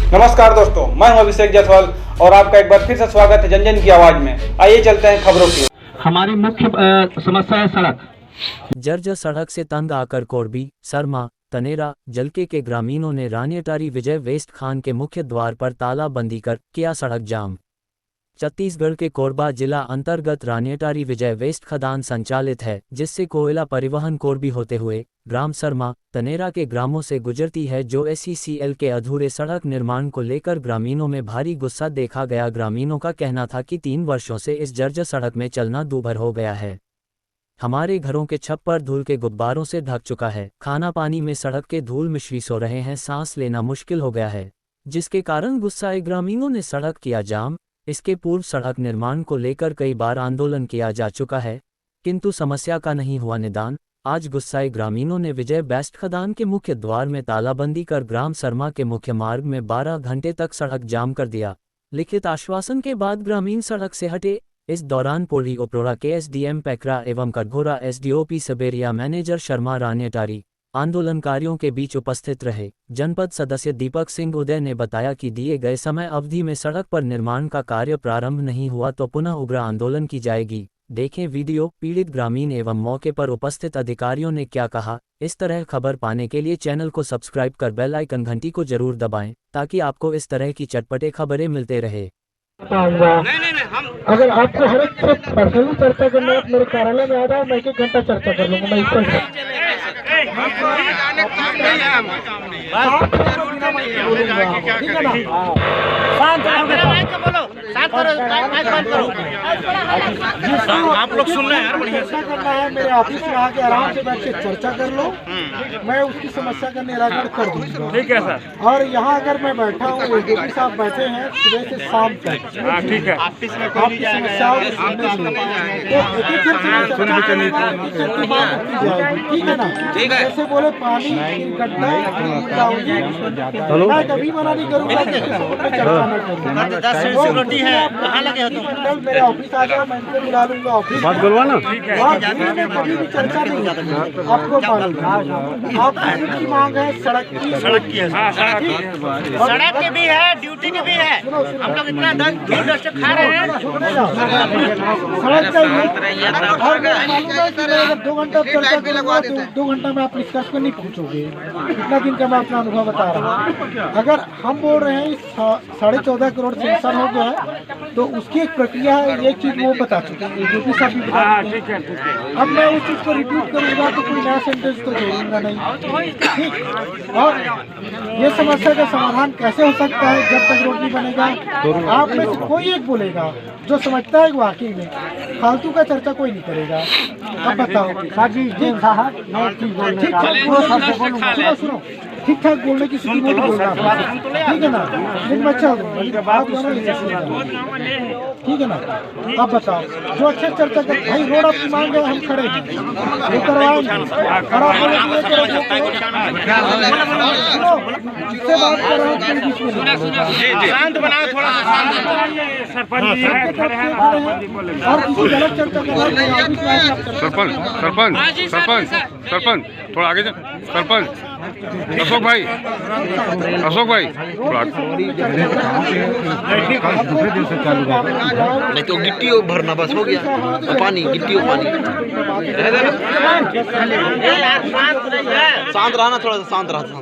नमस्कार दोस्तों, मैं हूं अभिषेक जायसवाल और आपका एक बार फिर से स्वागत है जन जन की आवाज में। आइए चलते हैं खबरों की। हमारी मुख्य समस्या है सड़क। जर्जर सड़क से तंग आकर कोरबी, सरमा, तनेरा, जलके के ग्रामीणों ने रानियटारी विजय वेस्ट खान के मुख्य द्वार पर तालाबंदी कर किया सड़क जाम। छत्तीसगढ़ के कोरबा जिला अंतर्गत रानियटारी विजय वेस्ट खदान संचालित है, जिससे कोयला परिवहन कोरबी होते हुए ग्राम सरमा, तनेरा के ग्रामों से गुजरती है, जो SECL के अधूरे सड़क निर्माण को लेकर ग्रामीणों में भारी गुस्सा देखा गया। ग्रामीणों का कहना था कि 3 वर्षों से इस जर्जर सड़क में चलना दूभर हो गया है। हमारे घरों के छत पर धूल के गुब्बारों से ढक चुका है, खाना पानी में सड़क के धूल मिश्रित हो रहे हैं, सांस लेना मुश्किल हो गया है, जिसके कारण गुस्साए ग्रामीणों ने सड़क किया जाम। इसके पूर्व सड़क निर्माण को लेकर कई बार आंदोलन किया जा चुका है, किंतु समस्या का नहीं हुआ निदान। आज गुस्साए ग्रामीणों ने विजय वेस्ट खदान के मुख्य द्वार में तालाबंदी कर ग्राम सरमा के मुख्य मार्ग में 12 घंटे तक सड़क जाम कर दिया। लिखित आश्वासन के बाद ग्रामीण सड़क से हटे। इस दौरान पोली ओप्रोरा के SDM पैकरा एवं कटघोरा SDOP सबेरिया मैनेजर शर्मा रानियटारी आंदोलनकारियों के बीच उपस्थित रहे। जनपद सदस्य दीपक सिंह उदय ने बताया कि दिए गए समय अवधि में सड़क पर निर्माण का कार्य प्रारंभ नहीं हुआ तो पुनः उग्र आंदोलन की जाएगी। देखें वीडियो। पीड़ित ग्रामीण एवं मौके पर उपस्थित अधिकारियों ने क्या कहा। इस तरह खबर पाने के लिए चैनल को सब्सक्राइब कर बेल आइकन घंटी को जरूर दबाएं, ताकि आपको इस तरह की चटपटे खबरें मिलते रहे। अगर आपको हर एक पर्सनली चर्चा करना है, मेरे कार्यालय में आ जाओ, मैं 1 घंटा चर्चा कर लूंगा। मैं इस पर आप लोग सुन रहे हैं, बढ़िया चर्चा करना है। मेरे ऑफिस में आके आराम से बैठ के चर्चा कर लो, मैं उसकी समस्या का निराकरण कर दूंगा। ठीक है सर। और यहाँ अगर मैं बैठा हूँ, ADP साहब बैठे हैं सुबह से शाम तक। ठीक है। आपकी समस्याओं को सुनने के लिए तो एक ठीक है ना। जैसे बोले पानी गड्ढा, मैं कभी मना नहीं करूँगा चर्चा न करूँ। 10 सिक्योरिटी है, कहाँ लगे हो तुम? मेरे ऑफिस आ जाओ, मैं इनको बुला लूंगा ऑफिस। बात बोलवा ना। और में कभी भी चर्चा नहीं करनी। आपको आपकी मांग है सड़क की है। हाँ, सड़क की भी है, ड्यूटी की भी है। हम लोग इतना डस्ट खा रहे हैं। सड़क चाहिए और मालूम है कि मैं अगर 2 घंटा चर्चा करूँगा तो 2 घंटा में आप निष्कर्ष पर नहीं पहुँचोगे। इतना दिन का मैं अपना अनुभव बता रहा हूँ। अगर हम बोल रहे हैं 14.5 करोड़ सेंक्शन हो गया है, तो उसकी एक प्रक्रिया है। एक चीज वो बता चुके हैं, ADP साहब भी बता चुके हैं। अब मैं उस चीज को रिपीट करूंगा तो कोई नया सेंटेंस तो जोड़ूंगा नहीं। ठीक। और ये समस्या का समाधान कैसे हो सकता है जब तक रोड नहीं बनेगा? आप में से कोई एक बोलेगा जो समझता है वाकई में, फालतू का चर्चा कोई नहीं करेगा। अब बताओ सुनो, ठीक ठाक बोलने की स्थिति में बोलना, ठीक है ना। लेकिन बच्चा ठीक है ना। अब बताओ जो अच्छे चर्चा कर, भाई रोड आपकी मांग है, हम खड़े हैं, वो करवाएंगे। जिससे बात कर रहे हैं शांत बनाओ थोड़ा सा। और किसी गलत चर्चा कर रहे हैं। सरपंच थोड़ा आगे सरपंच अशोक भाई थोड़ा नहीं तो गिट्टी भरना बस हो गया। पानी गिट्टी शांत रहना, थोड़ा सा शांत रहना।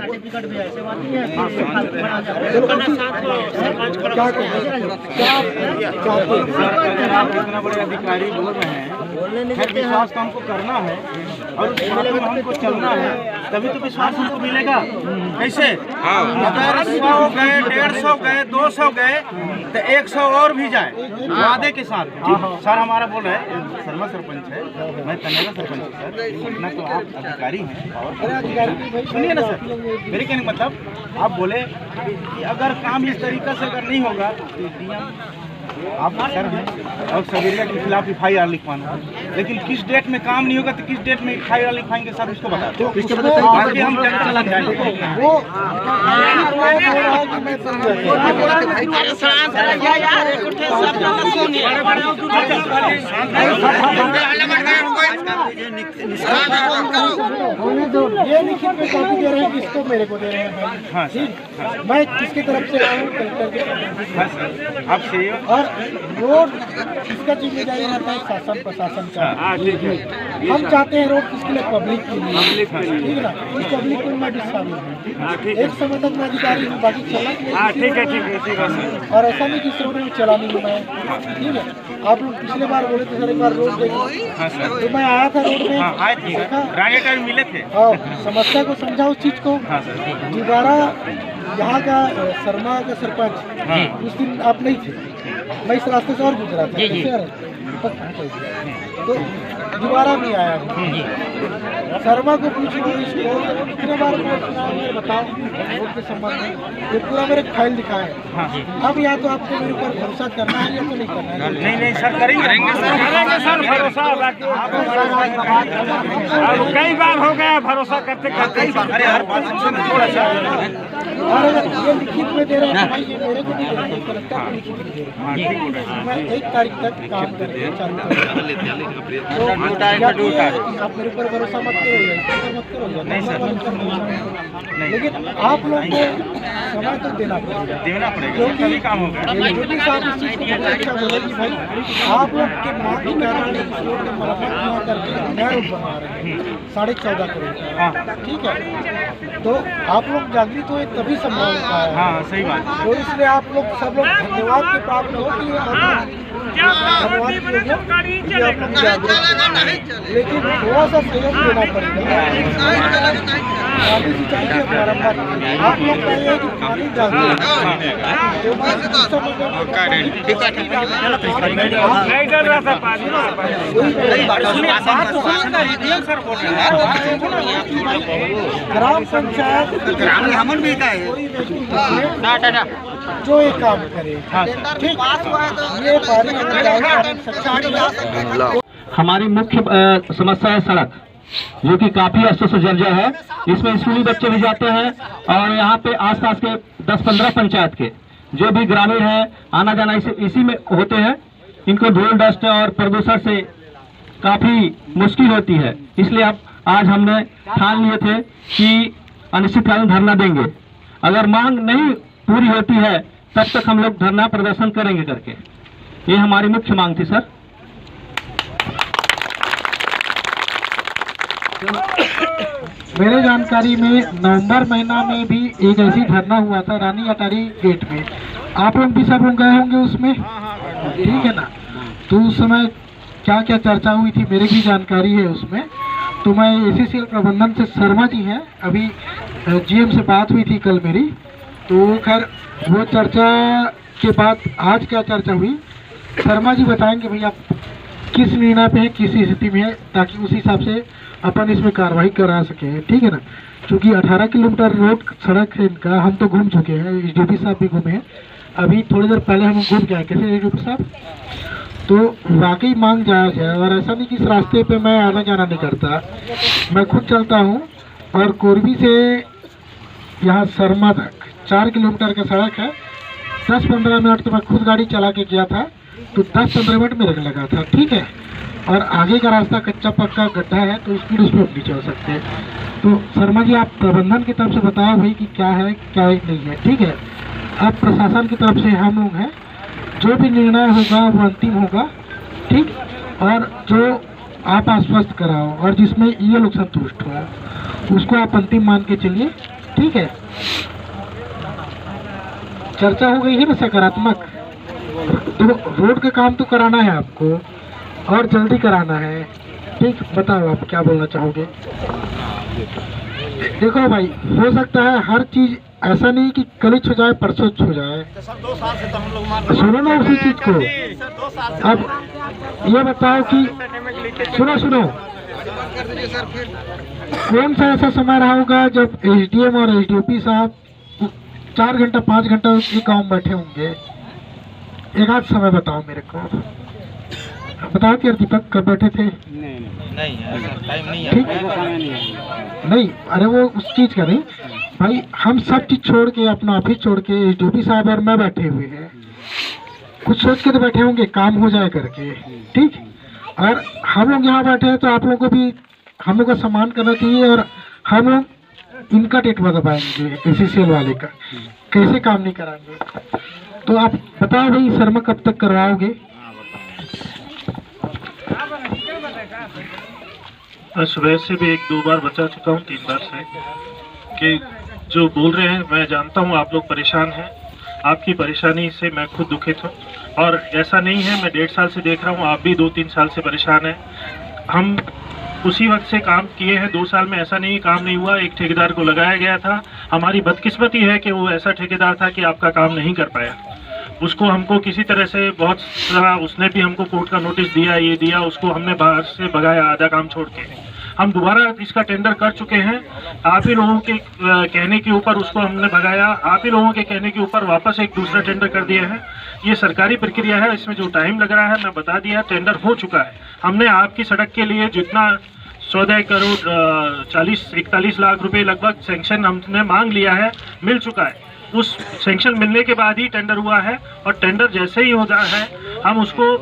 इतना बड़े अधिकारी बोल रहे हैं, विश्वास तो हमको करना है और उस बात में हमको चलना है, तभी तो विश्वास हमको मिलेगा। कैसे? अगर 100 गए, 150 गए, 200 गए तो 100 और भी जाए वादे के साथ। सर हमारा बोल रहे हैं, शर्मा सरपंच है, मैं तनेरा सरपंच हूँ सर। इतना तो आप अधिकारी हैं और सुनिए ना सर, मेरे कहने का मतलब आप बोले कि अगर काम इस तरीका से अगर नहीं होगा तो DM आप सर हैं और सबेरिया के खिलाफ FIR लिखवाना, लेकिन किस डेट में काम नहीं होगा तो किस डेट में FIR लिखवाएंगे सर, इसको बता दो। बाकी हम चला जाएंगे। वो ये लिखित में कॉपी दे रहे हैं, किसको? मेरे को दे रहे हैं। हाँ सर, मैं किसकी तरफ से आया हूँ? कलेक्टर की तरफ से। हाँ सर, आप सही हो। और रोड किसका जिम्मेदारी रहता है? शासन प्रशासन का। हम चाहते हैं रोड किसके लिए? पब्लिक के लिए, ठीक है ना? इस पब्लिक को मैं शामिल हूँ, एक संबंधक में अधिकारी हूँ, बाकी चला। ठीक है। और ऐसा नहीं किस रोड में चलानी हूँ मैं, ठीक है? आप लोग पिछले बार बोले थे सर एक बार रोड देखो, तो मैं आया था रोड में, मिले थे। समस्या को समझा उस चीज को। दोबारा यहाँ का शर्मा का सरपंच उस दिन आप नहीं थे, मैं इस रास्ते से और गुजरा था, तो दोबारा भी आया हूँ। शर्मा को पूछ लो, इसको कितने बार बताओ रोड के संबंध में, ये पूरा मेरे फाइल दिखा है। अब या तो आपको मेरे ऊपर भरोसा करना है या तो नहीं करना है। नहीं सर, करेंगे सर भरोसा। कई बार हो गया भरोसा करते करते। थोड़ा सा और अगर ये लिखित में दे रहे हैं भाई, ये मेरे को नहीं दे रहे हैं, कलेक्टर को लिखित में दे रहे हैं। मैं 1 तारीख तक काम करेंगे, चालू करेंगे। आप मेरे ऊपर भरोसा मत करो, लेकिन आप लोग को समय तो देना पड़ेगा, क्योंकि काम होगा। ड्यूटी साहब इस चीज को अच्छा बोले कि भाई आप लोग के माँ की कारण इस रोड के मरम्मत न करके नया रोड बनवा रहे हैं 14.5 करोड़, ठीक है? तो आप लोग जागृत हुए तभी संभव हो पाया। हाँ सही बात। तो इसलिए आप लोग सब लोग धन्यवाद के प्राप्त हो कि लेकिन थोड़ा सा सहयोग देना पड़ेगा। पानी सिंचाई की मरम्मत आप लोग कहिए कि पानी डालते ग्राम पंचायत जो ये काम करे, ठीक। हमारी मुख्य समस्या है सड़क, जो कि काफी अस्त से जर्जर है। इसमें स्कूली बच्चे भी जाते हैं और यहाँ पे आसपास के 10-15 पंचायत के जो भी ग्रामीण है आना जाना इसी में होते हैं। इनको धूल डस्ट और प्रदूषण से काफी मुश्किल होती है। इसलिए आज हमने ठान लिए थे कि अनिश्चितकालीन धरना देंगे। अगर मांग नहीं पूरी होती है तब तक हम लोग धरना प्रदर्शन करेंगे करके, ये हमारी मुख्य मांग थी सर। मेरे जानकारी में नवंबर महीना में भी एक ऐसी धरना हुआ था रानी अटारी गेट में, आप लोग भी सब लोग गए होंगे उसमें, ठीक है ना? तो उस समय क्या क्या चर्चा हुई थी मेरी भी जानकारी है उसमें। तो मैं ACCL प्रबंधन से शर्मा जी हैं, अभी GM से बात हुई थी कल मेरी, तो खैर वो चर्चा के बाद आज क्या चर्चा हुई शर्मा जी बताएंगे भैया किस निर्णय पे है, किस स्थिति में है, ताकि उस हिसाब से अपन इसमें कार्रवाई करा सके, ठीक है ना? क्योंकि 18 किलोमीटर रोड सड़क है इनका, हम तो घूम चुके हैं, SDP साहब भी घूमे हैं, अभी थोड़ी देर पहले हम घूम के आए। कैसे SDP साहब? तो वाकई मांग जायज है। और ऐसा नहीं कि इस रास्ते पे मैं आना जाना नहीं करता, मैं खुद चलता हूँ। और कोरबी से यहाँ शर्मा तक 4 किलोमीटर का सड़क है, 10-15 मिनट तो मैं खुद गाड़ी चला के गया था, तो 10-15 मिनट मेरे को लगा था, ठीक है? और आगे का रास्ता कच्चा पक्का गड्ढा है, तो स्पीड उसमें नहीं चल सकते। तो शर्मा जी आप प्रबंधन की तरफ से बताओ भाई कि क्या है क्या नहीं है, ठीक है? अब प्रशासन की तरफ से हम लोग हैं, जो भी निर्णय होगा वो अंतिम होगा, ठीक? और जो आप आश्वस्त कराओ और जिसमें ये लोग संतुष्ट हो उसको आप अंतिम मान के चलिए, ठीक है? चर्चा हो गई है ना सकारात्मक, तो रोड का काम तो कराना है आपको और जल्दी कराना है, ठीक? बताओ आप क्या बोलना चाहोगे? देखो भाई, हो सकता है हर चीज ऐसा नहीं कि कल हो जाए परसों हो जाए। सुनो ना उसी चीज को। अब ये बताओ कि सुनो कौन सा ऐसा समय रहा होगा जब SDM और SDOP साहब 4 घंटा 5 घंटा उसके गाँव में बैठे होंगे? एक आध समय बताओ मेरे को, बताओ कि दीपक कब बैठे थे? नहीं टाइम नहीं है। नहीं, अरे वो उस चीज का नहीं भाई, हम सब चीज छोड़ के अपना ऑफिस छोड़ के SDOP साहब और मैं बैठे हुए हैं, कुछ सोच के तो बैठे होंगे काम हो जाए करके, ठीक? और हम लोग यहाँ बैठे हैं तो आप लोगों को भी हम लोग का सम्मान करना चाहिए, और हम लोग इनका टेटवा दबाएंगे ACCL वाले का, कैसे काम नहीं कराएंगे। तो आप बताओ भाई शर्मा कब तक करवाओगे? सुबह से भी 1-2 बार बचा चुका हूँ, 3 बार से, कि जो बोल रहे हैं मैं जानता हूँ आप लोग परेशान हैं, आपकी परेशानी से मैं खुद दुखित हूँ। और ऐसा नहीं है, मैं 1.5 साल से देख रहा हूँ, आप भी 2-3 साल से परेशान हैं। हम उसी वक्त से काम किए हैं, 2 साल में ऐसा नहीं काम नहीं हुआ। एक ठेकेदार को लगाया गया था, हमारी बदकिस्मती है कि वो ऐसा ठेकेदार था कि आपका काम नहीं कर पाया। उसको हमको किसी तरह से बहुत सारा, उसने भी हमको कोर्ट का नोटिस दिया, ये दिया, उसको हमने बाहर से भगाया आधा काम छोड़ के। हम दोबारा इसका टेंडर कर चुके हैं, आप ही लोगों के कहने के ऊपर उसको हमने भगाया, आप ही लोगों के कहने के ऊपर वापस एक दूसरा टेंडर कर दिया है। ये सरकारी प्रक्रिया है, इसमें जो टाइम लग रहा है मैं बता दिया, टेंडर हो चुका है। हमने आपकी सड़क के लिए जितना 14 करोड़ 40-41 लाख रुपए लगभग सेंक्शन हमने मांग लिया है, मिल चुका है। उस सेंक्शन मिलने के बाद ही टेंडर हुआ है, और टेंडर जैसे ही होता है हम उसको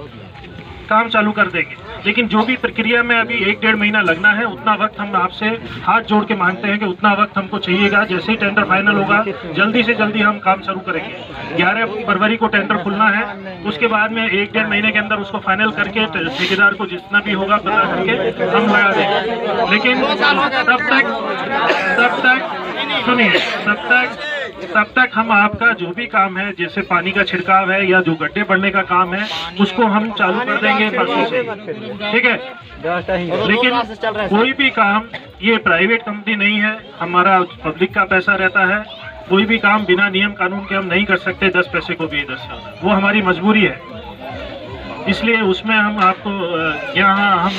काम चालू कर देंगे। लेकिन जो भी प्रक्रिया में अभी 1-1.5 महीना लगना है, उतना वक्त हम आपसे हाथ जोड़ के मांगते हैं कि उतना वक्त हमको चाहिएगा। जैसे ही टेंडर फाइनल होगा, जल्दी से जल्दी हम काम शुरू करेंगे। 11 फरवरी को टेंडर खुलना है, उसके बाद में 1-1.5 महीने के अंदर उसको फाइनल करके ठेकेदार को जितना भी होगा पता करके हम लगा देंगे। लेकिन तब तक हम आपका जो भी काम है, जैसे पानी का छिड़काव है या जो गड्ढे बढ़ने का काम है, उसको हम चालू कर देंगे परसों से, ठीक है। लेकिन कोई भी काम, ये प्राइवेट कंपनी नहीं है, हमारा पब्लिक का पैसा रहता है। कोई भी काम बिना नियम कानून के हम नहीं कर सकते, 10 पैसे को भी इधर से, वो हमारी मजबूरी है। इसलिए उसमें हम आपको यहाँ हम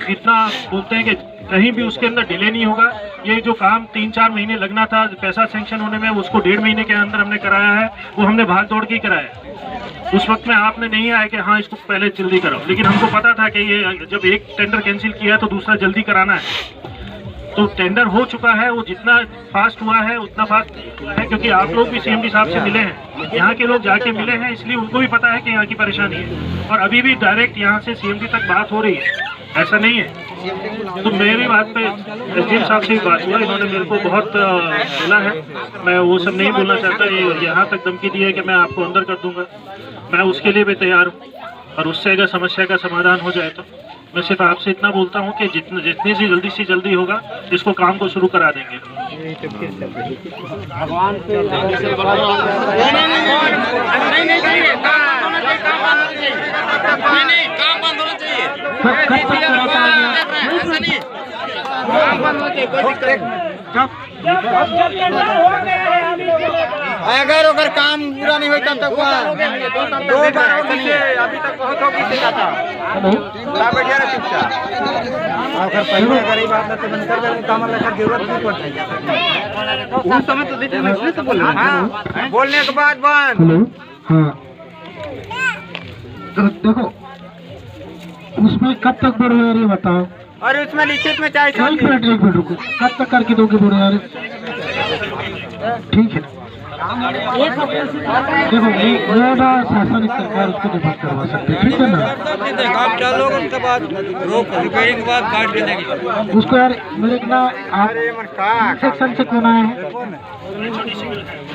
इतना बोलते हैं कि कहीं भी उसके अंदर डिले नहीं होगा। ये जो काम 3-4 महीने लगना था पैसा सेंक्शन होने में, उसको 1.5 महीने के अंदर हमने कराया है। वो हमने भाग दौड़ के कराया। उस वक्त में आपने नहीं आया कि हाँ इसको पहले जल्दी करो, लेकिन हमको पता था कि ये जब एक टेंडर कैंसिल किया तो दूसरा जल्दी कराना है। तो टेंडर हो चुका है, वो जितना फास्ट हुआ है उतना फास्ट है, क्योंकि आप लोग भी CMD साहब से मिले हैं, यहाँ के लोग जाके मिले हैं, इसलिए उनको भी पता है कि यहाँ की परेशानी है। और अभी भी डायरेक्ट यहाँ से CMD तक बात हो रही है, ऐसा नहीं है। तो मेरी बात पे SDM साहब से भी बात हुआ, इन्होंने मेरे को बहुत बोला है, मैं वो सब नहीं बोलना चाहता। ये यहाँ तक धमकी दी है कि मैं आपको अंदर कर दूंगा, मैं उसके लिए भी तैयार हूँ। और उससे अगर समस्या का समाधान हो जाए तो मैं सिर्फ आपसे इतना बोलता हूँ कि जितनी से जल्दी होगा इसको काम को शुरू करा देंगे। अगर काम पूरा नहीं हुआ तब तक अभी तक बहुत हो गई अगर पहले गरीब आदमी तो बंद कर देंगे, काम लेकर जरूरत नहीं पड़ती। उस समय तो देखिए तो बोलने के बाद बंद। हेलो, हाँ, तो देखो उसमें कब तक बढ़ रहा है बताओ। और उसमें लिखित में चाहिए। एक मिनट रुको, कब तक करके दोगे बोल रहे? ठीक है, देखो ये ना शासन सरकार उसको नहीं करवा सकते, ठीक है ना। आप चलो उनके बाद रोक रिपेयरिंग के बाद काट के देंगे उसको यार। मेरे ना आप सेक्शन से क्यों आए हैं?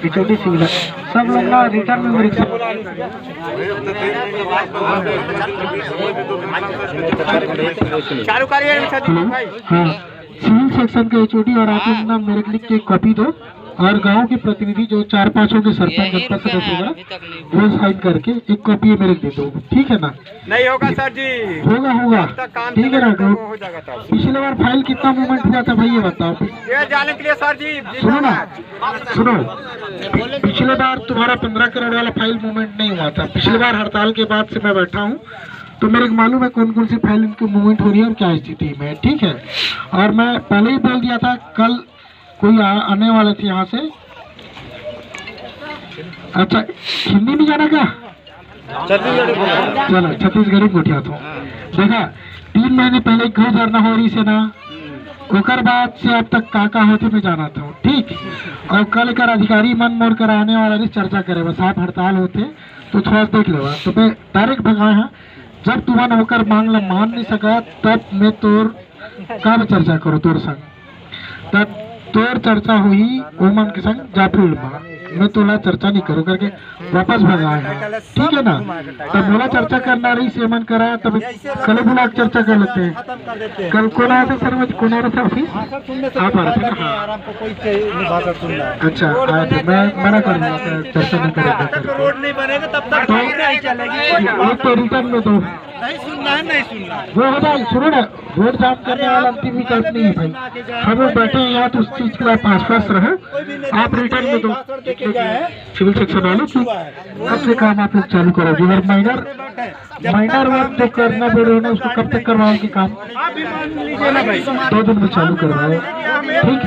छोटी सिविल सब लोग ना रिटर्न में मेरे चालू करिए। हाँ, सिविल सेक्शन के HOD और आप लोग ना मेरे को लिख के कॉपी दो, और गांव के प्रतिनिधि जो 4-5 के सरपंच जनपद सदस्य होगा वो साइन करके एक कॉपी मेरे को दे दो, ठीक है ना। नहीं होगा सर जी, होगा ठीक है ना। पिछले बार फाइल कितना मूवमेंट हुआ था भाई ये बताओ। ये जाने के लिए सर जी सुनो, पिछले बार तुम्हारा 15 करोड़ वाला फाइल मूवमेंट नहीं हुआ था। पिछले बार हड़ताल के बाद से मैं बैठा हूँ, तो मेरे को मालूम है कौन कौन सी फाइल इनकी मूवमेंट हो रही है और क्या स्थिति में, ठीक है। और मैं पहले ही बोल दिया था कल कोई आने वाले थे यहाँ से। अच्छा, हिंदी में जाना क्या? चलो छत्तीसगढ़ी गोठिया तो देखा 3 महीने पहले घर धरना हो रही से ना, ओकर बाद से अब तक काका होते में जाना था, ठीक। और कल कर अधिकारी मन मोड़ कर आने वाला चर्चा करे, बस आप हड़ताल होते तो थोड़ा देख लेगा। तो मैं डायरेक्ट भगा है जब तुम्हारा होकर मांगला मान नहीं सका तब मैं तोर काम चर्चा करो तोर संग तब तोर चर्चा हुई ओमन के संग जा फील्ड में मैं तोला चर्चा नहीं करूँ करके वापस भगाया ठीक है ना। तब मोला चर्चा करना रही सेमन करा तब कल बुला चर्चा कर लेते हैं। कल कौन आया था सर कौन आ रहा था ऑफिस आप आ रहे थे ना। अच्छा आया था मैं मना कर दूंगा चर्चा नहीं करेगा रोड नहीं बनेगा तब तक नहीं चलेगी। आप तो रिटर्न में दो नहीं सुनना है नहीं सुनना वो हो जाए सुनो ना रोड जाम करने वाला अंतिम विकल्प नहीं है भाई। हम लोग बैठे हैं यहाँ तो उस चीज के लिए पास रहे आप रिटर्न में दो सिविल सेक्शन वालों की कब से काम आप लोग चालू करोगे और माइनर वर्क जो करना बोल रहे हो ना उसको कब तक करवाओगे काम 2 दिन में चालू करवाओ ठीक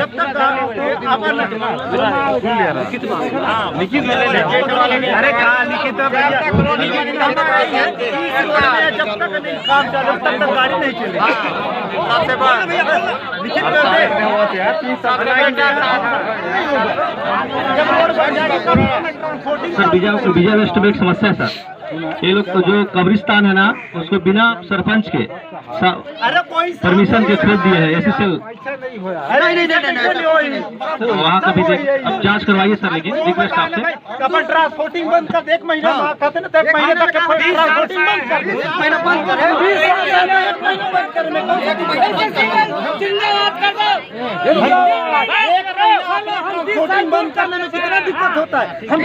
अरे कहा लिखित जब तक नहीं काम चालू तब तक गाड़ी नहीं चलेगी। सर विजय वेस्ट में एक समस्या है सर ये लोग तो जो कब्रिस्तान है ना उसको बिना सरपंच के परमिशन के खोद दिए है एसएसएल तो वहाँ का भी अब जांच करवाइए सर लेकिन रिक्वेस्ट आपसे ट्रांसपोर्टिंग बंद कर 1 महीना कहते ना 1 महीने तक ट्रांसपोर्टिंग बंद कर 1 महीना बंद कर बंद करने में कितना दिक्कत होता है। हम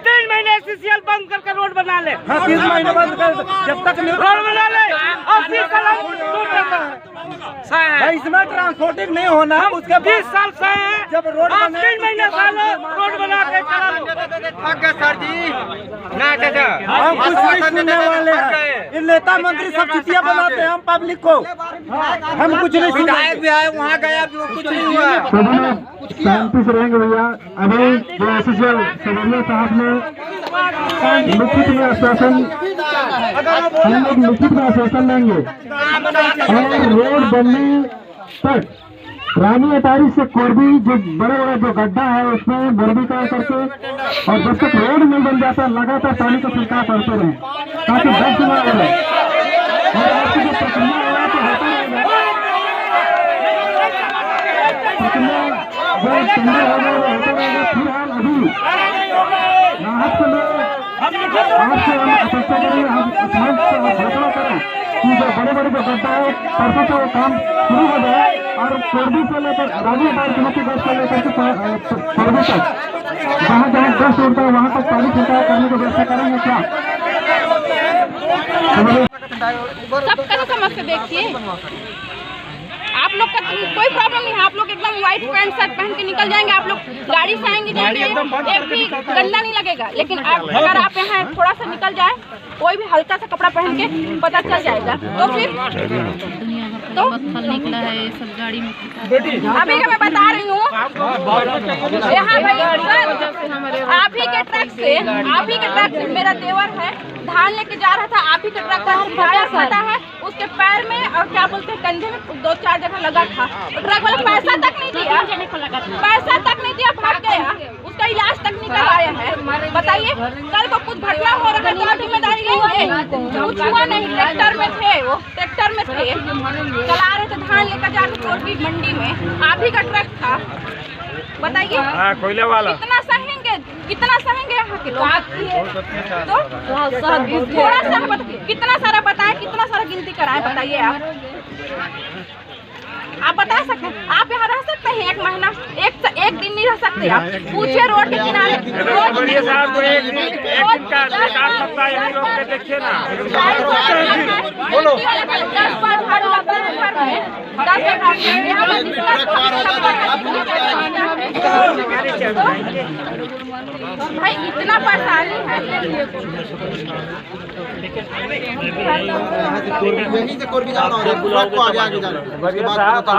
3 महीने सीसीएल बंद करके रोड बना ले। हाँ 3 महीने बंद कर जब तक रोड बना ले भाई इसमें ट्रांसपोर्टिंग नहीं होना उसके 20 साल से जब रोड 3 महीने साल रोड बना के चला सर जी ना चाचा हम कुछ नहीं सुनने वाले हैं। इन नेता मंत्री सब चुतिया बनाते हैं हम पब्लिक को हम कुछ नहीं विधायक भी आए वहाँ गया कुछ नहीं हुआ। शांति से रहेंगे भैया। अभी जो एसएसएल सवरिया साहब ने लिखित में आश्वासन हम लोग लिखित में आश्वासन लेंगे और रोड बनने तक रानी अटारी से कोरबी जो बड़ा जो गड्ढा है उसमें बोर्डिका करके और जब तक रोड नहीं बन जाता लगातार पानी का छिड़काव करते रहे ताकि दस न रहे और आपकी जो प्रक्रिया है तो होता रहेगा प्रक्रिया जो टेंडर होगा वो होता रहेगा। फिलहाल अभी राहत के लिए आपसे हम अपेक्षा करेंगे हम घोषणा करें कि जो बड़े जो गड्ढा है परसों से वो काम शुरू हो जाए और कोरबी से लेकर रानी अटारी जिले के गैस से लेकर के कोरबी तक जहाँ गैस उड़ता है वहाँ तक पानी छिड़काव करने की व्यवस्था करेंगे क्या। सबका समझ के देखिए आप लोग का कोई प्रॉब्लम नहीं है। आप लोग एकदम व्हाइट पैंट शर्ट पहन के निकल जाएंगे। आप लोग गाड़ी से आएंगे जाएंगे एक भी गंदा नहीं लगेगा। लेकिन अगर आप यहाँ थोड़ा सा निकल जाए कोई भी हल्का सा कपड़ा पहन के पता चल जाएगा तो फिर तो निकला है सब गाड़ी में। अभी मैं बता रही हूँ यहाँ भाई आप ही के ट्रक से मेरा देवर है धान लेके जा रहा था। आप ही के ट्रक का है उसके पैर में और क्या बोलते हैं कंधे में 2-4 जगह लगा था। ट्रक वाला पैसा तक नहीं दिया भाग गया। उसका इलाज तक नहीं करवाया है। बताइए कल को कुछ घटना हो रहा है तो जिम्मेदारी लेंगे? कुछ हुआ नहीं। ट्रैक्टर में थे चला रहे थे धान लेकर जाकर कोरबी मंडी में। आप ही का ट्रक था। बताइए कोयले वाला कितना सहेंगे यहाँ के लोग तो थोड़ा सा कितना सारा बताएं कितना सारा गिनती कराएं बताइए आप बता सकते हैं। आप यहाँ रह सकते हैं 1 महीना एक दिन नहीं रह सकते आप। पूछिए रोड के किनारे देखिए ना भाई इतना परेशानी है।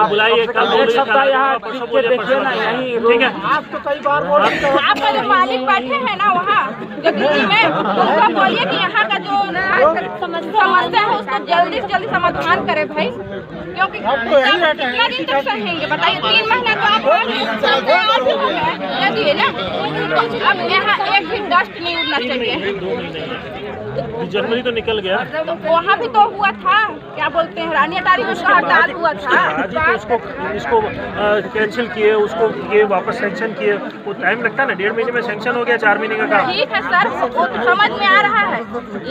बुलाइए एक सप्ताह यहाँ देखिए ना यहीं ठीक है। आपका जो मालिक बैठे हैं ना वहाँ जो दिल्ली में उनको बोलिए कि यहाँ का जो समस्या है उसका जल्दी से जल्दी समाधान करे भाई, क्योंकि कितना दिन तक सहेंगे बताइए। 3 महीना तो आप दिए ना, अब यहाँ एक भी डस्ट नहीं उड़ना चाहिए। जनवरी तो निकल गया, तो वहाँ भी तो हुआ था, क्या बोलते हैं, रानी अटारी में हड़ताल हुआ था। आज ही तो इसको कैंसिल किए, उसको ये वापस सेंक्शन किए, वो टाइम लगता है ना, 1.5 महीने में सेंक्शन हो गया, 4 महीने का काम। ठीक है सर, वो तो समझ में आ रहा है,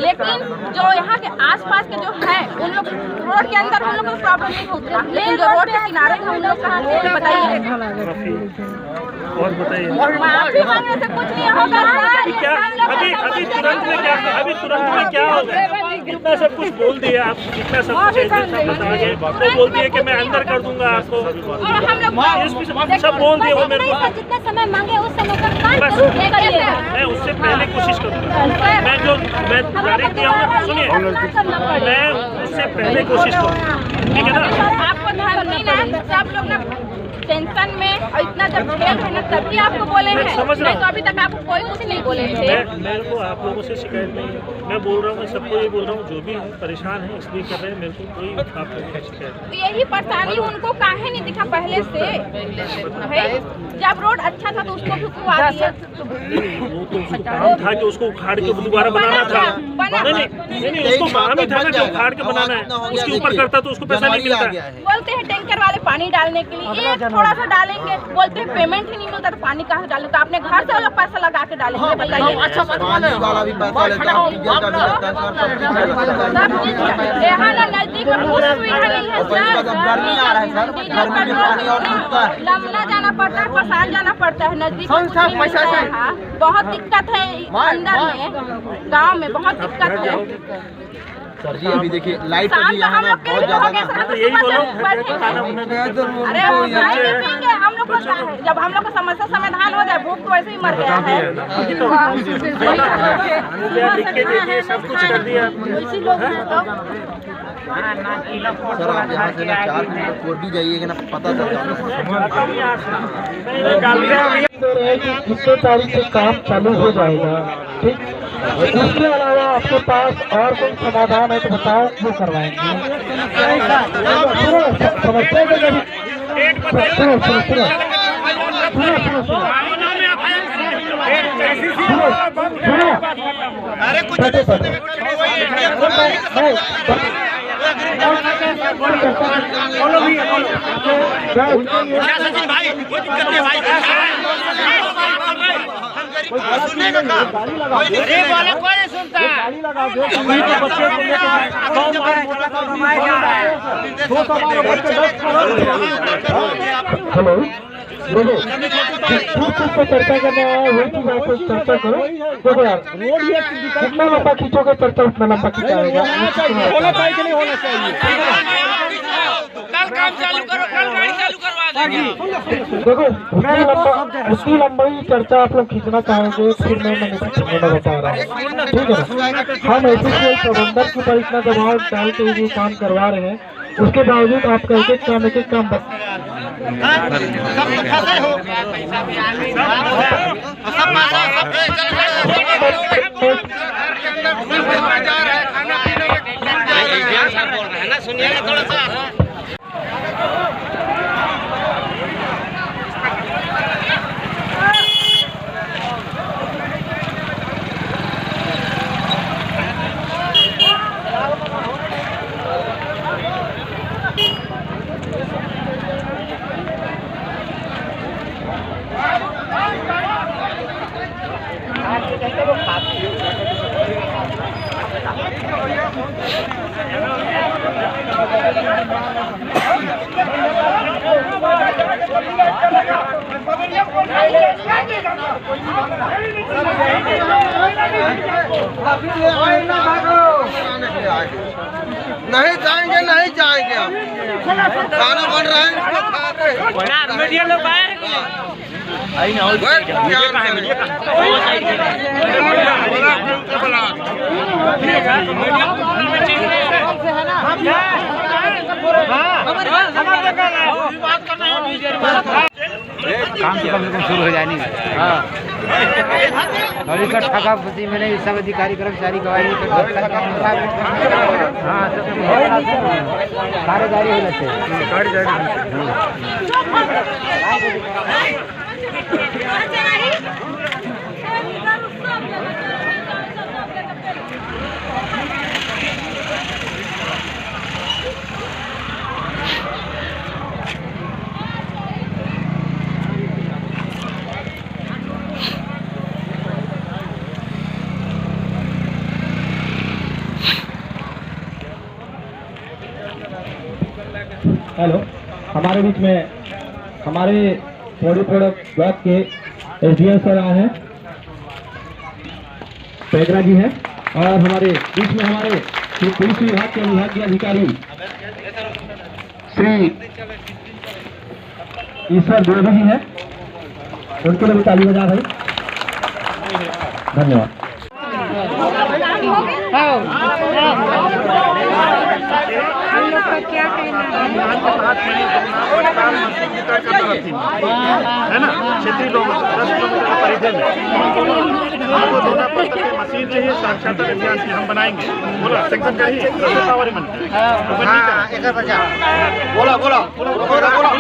लेकिन जो यहाँ के आसपास के जो है उन लोग रोड के अंदर उन लोग को प्रॉब्लम नहीं होता, लेकिन जो रोड के किनारे है उन लोग का बताइए। और बताइए, माफी मांगने से कुछ नहीं होगा सर। क्या अभी तुरंत में क्या होगा? इतना सब कुछ बोल दिया आप, इतना सब कुछ बता के तो बोल दिया कि मैं अंदर कर दूंगा आपको, सब बोल दिया वो मेरे को। जितना समय मांगे उस समय तक बस मैं उससे पहले कोशिश करूँगा, मैं तारीख दिया हूँ, सुनिए, मैं उससे पहले कोशिश करूँगा, ठीक है ना। आपको ध्यान नहीं ना, सब लोग ना टेंशन में और इतना जब खेल है ना तभी आपको बोले हैं, नहीं तो अभी तक आपको कोई कुछ नहीं बोले थे। मेरे को आप लोगों से शिकायत नहीं है, मैं बोल रहा हूँ, मैं सबको ये बोल रहा हूँ, जो भी परेशान है इसलिए कर रहे हैं, मेरे को कोई आप लोगों की शिकायत नहीं। यही परेशानी उनको काहे नहीं दिखा पहले से है? जब रोड अच्छा था तो उसको भी उखड़वा दिया। वो तो उसको काम था कि उसको उखाड़ के दोबारा बनाना था, नहीं उसको काम ही था ना कि उखाड़ के बनाना है, उसके ऊपर करता तो उसको पैसा नहीं मिलता। बोलते हैं टैंकर वाले पानी डालने के लिए थोड़ा सा डालेंगे, बोलते हैं पेमेंट ही नहीं मिलता तो पानी कहाँ डालेंगे, तो आपने घर से वो लोग पैसा लगा के डालेंगे बताइए। यहाँ ना नजदीक में कुछ सुविधा नहीं है सर, लमला जाना पड़ता है, पसान जाना पड़ता है, नजदीक में बहुत दिक्कत है, अंदर में गाँव में बहुत दिक्कत है। सर जी अभी देखिए लाइट का भी यहाँ ना बहुत ज्यादा यही बोलो, अरे हम लोग को जब हम लोग का समस्या समाधान हो जाए, भूख तो वैसे ही मर गया है। सब कुछ कर दिया सर, आप यहाँ से ना 4 फीट कोर्ट भी जाइएगा ना, पता चलता 21 तारीख से काम चालू हो जाएगा, ठीक। इसके अलावा आपके पास और कोई समाधान है तो बताओ, वो करवाएंगे। समस्या हेलो, देखो चर्चा करने आया वही चीज आपको चर्चा करो। देखो यार, जितना लंबा खींचोगे चर्चा उतना लंबा खींचाएगा। होना चाहिए कि नहीं होना चाहिए? कल काम चालू करो, कल गाड़ी चालू करवा देंगे। देखो उतनी लंबाई चर्चा आप लोग खींचना चाहेंगे, फिर मैं बता रहा हूँ, ठीक है ना। हम ऐसे प्रबंधन के ऊपर इतना दबाव डाल के ये काम करवा रहे हैं, उसके बावजूद आप एक एक काम सुनिए थोड़ा सा। नहीं जाएंगे, नहीं जाएंगे, खाना बन रहा है, मीडिया लोग बाहर काम तो कम से कम शुरू हो जाए नहीं। और इसका ठगा फंसी मैंने सब अधिकारी कर्मचारी गवाही हाँ सारे गाड़ी हो जाते हेलो, हमारे बीच में हमारे बॉडी प्रोडक्ट विभाग के एसडीएम सर आए हैं, पेगरा जी हैं, और हमारे बीच में हमारे पुलिस विभाग के विभागीय अधिकारी श्री ईश्वर द्विवेदी जी हैं, उनके लिए भी ताली बजा भाई। धन्यवाद। है ना, क्षेत्रीय लोग 10 किलोमीटर के परिधि में हमको देना पड़ता है। मशीन चाहिए, साक्षरता अभियान की हम बनाएंगे। बोला सेक्शन का ही पावर मन बोला बोला बोला